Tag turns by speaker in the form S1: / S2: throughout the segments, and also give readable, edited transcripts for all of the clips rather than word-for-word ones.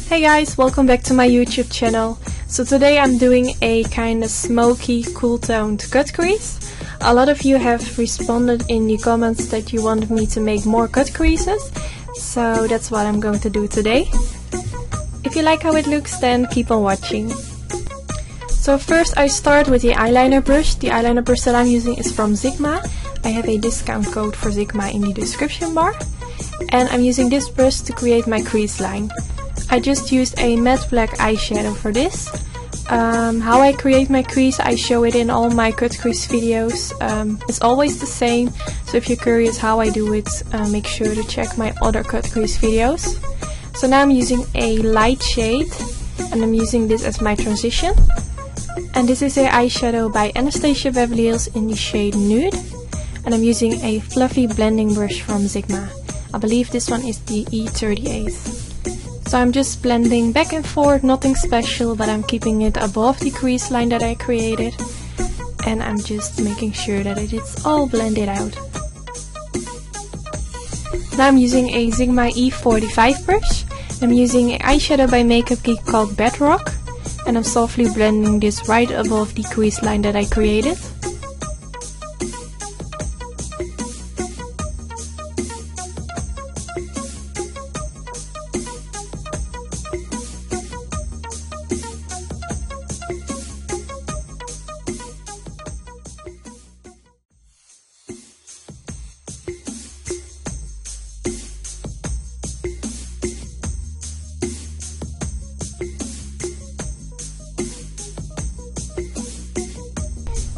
S1: Hey guys, welcome back to my YouTube channel. So today I'm doing a kind of smoky, cool toned cut crease. A lot of you have responded in the comments that you wanted me to make more cut creases, so that's what I'm going to do today. If you like how it looks, then keep on watching. So first I start with the eyeliner brush. The eyeliner brush that I'm using is from Sigma. I have a discount code for Sigma in the description bar. And I'm using this brush to create my crease line. I just used a matte black eyeshadow for this. How I create my crease, I show it in all my cut crease videos. It's always the same, so if you're curious how I do it, make sure to check my other cut crease videos. So now I'm using a light shade, and I'm using this as my transition. And this is a eyeshadow by Anastasia Beverly Hills in the shade Nude. And I'm using a fluffy blending brush from Sigma. I believe this one is the E38. So I'm just blending back and forth, nothing special, but I'm keeping it above the crease line that I created. And I'm just making sure that it is all blended out. Now I'm using a Sigma E45 brush. I'm using an eyeshadow by Makeupgeekcosmetics called Bedrock. And I'm softly blending this right above the crease line that I created.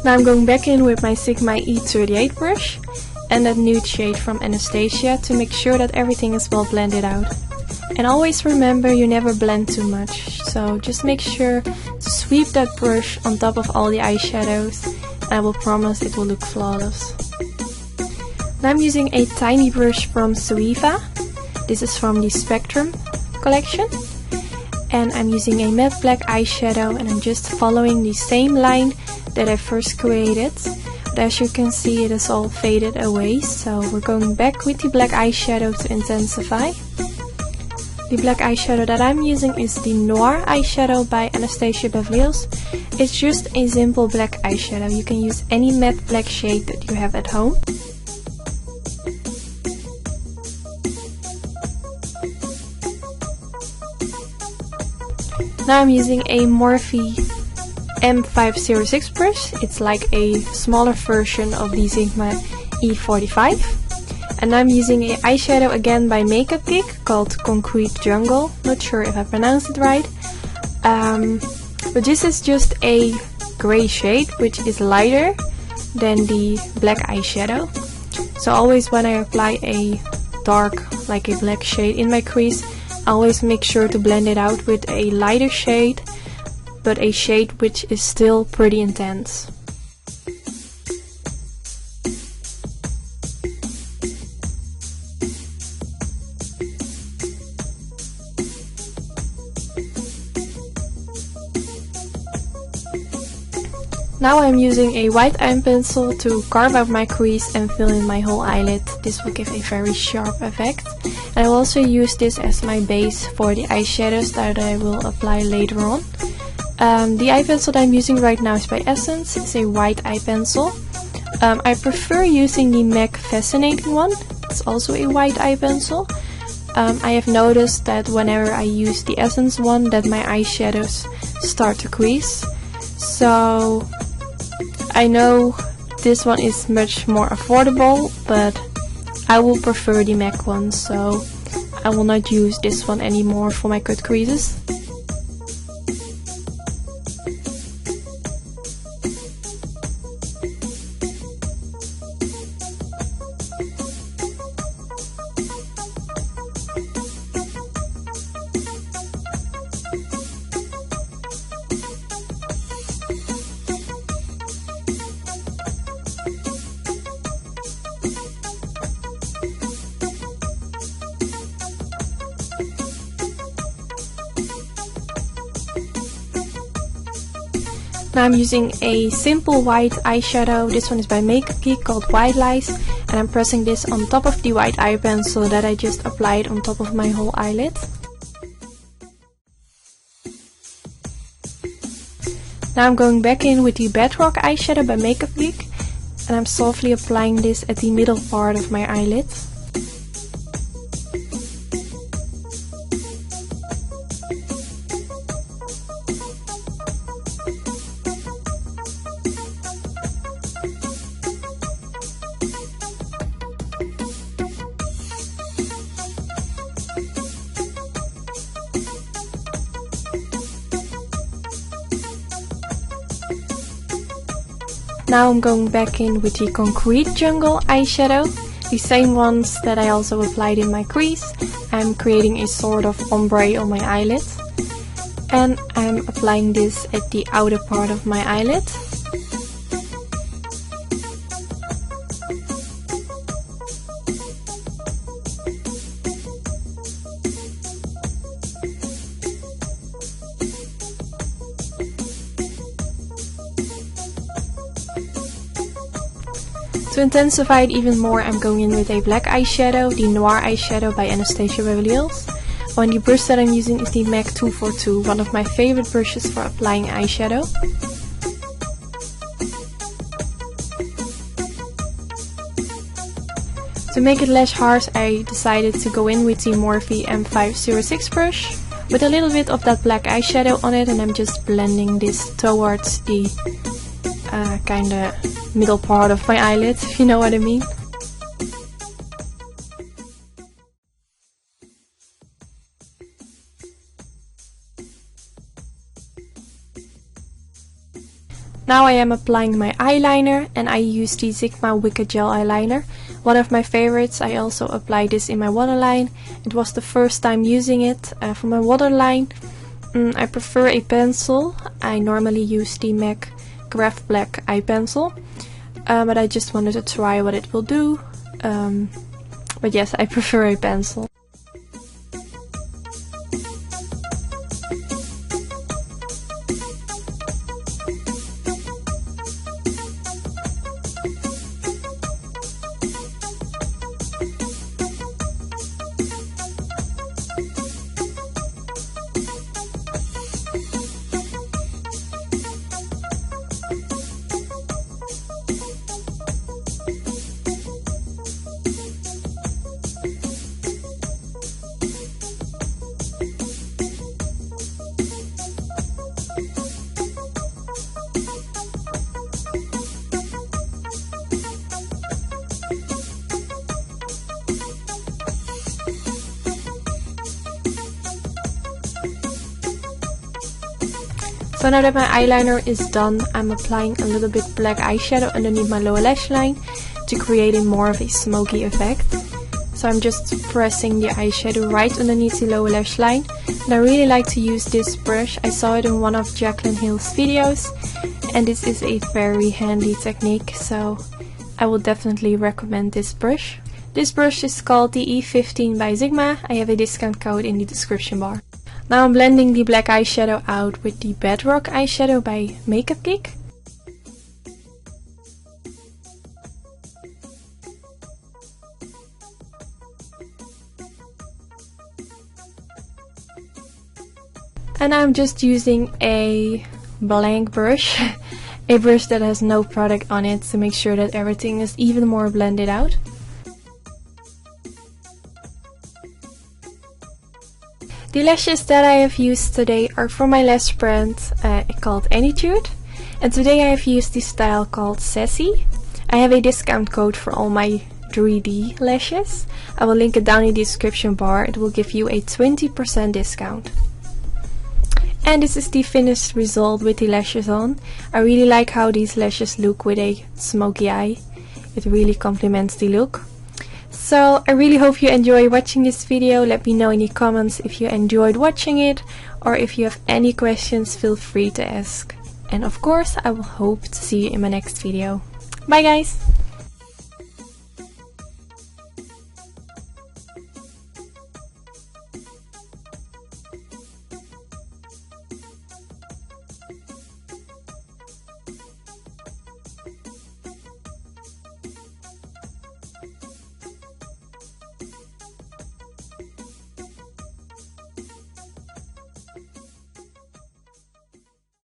S1: Now I'm going back in with my Sigma E38 brush and that nude shade from Anastasia to make sure that everything is well blended out. And always remember, you never blend too much, so just make sure to sweep that brush on top of all the eyeshadows, and I will promise it will look flawless. Now I'm using a tiny brush from Suiva. This is from the Spectrum collection. And I'm using a matte black eyeshadow, and I'm just following the same line that I first created, but as you can see it is all faded away, so we're going back with the black eyeshadow to intensify. The black eyeshadow that I'm using is the Noir eyeshadow by Anastasia Beverly Hills. It's just a simple black eyeshadow. You can use any matte black shade that you have at home. Now I'm using a Morphe M506 brush. It's like a smaller version of the Sigma E45. And I'm using an eyeshadow again by Makeupgeekcosmetics called Concrete Jungle. Not sure if I pronounced it right. But this is just a grey shade, which is lighter than the black eyeshadow. So always when I apply a dark, like a black shade in my crease, I always make sure to blend it out with a lighter shade, but a shade which is still pretty intense. Now I'm using a white eyepencil to carve out my crease and fill in my whole eyelid. This will give a very sharp effect. And I will also use this as my base for the eyeshadows that I will apply later on. The eye pencil that I'm using right now is by Essence. It's a white eye pencil. I prefer using the MAC Fascinating one. It's also a white eye pencil. I have noticed that whenever I use the Essence one, that my eyeshadows start to crease. So I know this one is much more affordable, but I will prefer the MAC one, so I will not use this one anymore for my cut creases. Now I'm using a simple white eyeshadow. This one is by Makeupgeekcosmetics called Whitelies, and I'm pressing this on top of the white eye pencil that I just applied on top of my whole eyelid. Now I'm going back in with the Bedrock eyeshadow by Makeupgeek, and I'm softly applying this at the middle part of my eyelid. Now I'm going back in with the Concrete Jungle eyeshadow, the same ones that I also applied in my crease. I'm creating a sort of ombre on my eyelid, and I'm applying this at the outer part of my eyelid. To intensify it even more, I'm going in with a black eyeshadow, the Noir eyeshadow by Anastasia Beverly Hills. And the brush that I'm using is the MAC 242, one of my favorite brushes for applying eyeshadow. To make it less harsh, I decided to go in with the Morphe M506 brush with a little bit of that black eyeshadow on it, and I'm just blending this towards the kinda middle part of my eyelid, if you know what I mean. Now I am applying my eyeliner, and I use the Sigma Wicked Gel eyeliner. One of my favorites. I also applied this in my waterline. It was the first time using it. For my waterline, I prefer a pencil. I normally use the MAC Carve Black eye pencil. But I just wanted to try what it will do. But yes, I prefer a pencil. So now that my eyeliner is done, I'm applying a little bit black eyeshadow underneath my lower lash line to create a more of a smoky effect. So I'm just pressing the eyeshadow right underneath the lower lash line. And I really like to use this brush. I saw it in one of Jaclyn Hill's videos, and this is a very handy technique, so I will definitely recommend this brush. This brush is called the E15 by Sigma. I have a discount code in the description bar. Now I'm blending the black eyeshadow out with the Bedrock eyeshadow by Makeupgeek. And I'm just using a blank brush, a brush that has no product on it, to make sure that everything is even more blended out. The lashes that I have used today are from my lash brand called Nude, and today I have used this style called Sassy. I have a discount code for all my 3D lashes. I will link it down in the description bar. It will give you a 20% discount. And this is the finished result with the lashes on. I really like how these lashes look with a smoky eye. It really complements the look. So I really hope you enjoy watching this video. Let me know in the comments if you enjoyed watching it, or if you have any questions, feel free to ask. And of course, I will hope to see you in my next video. Bye guys!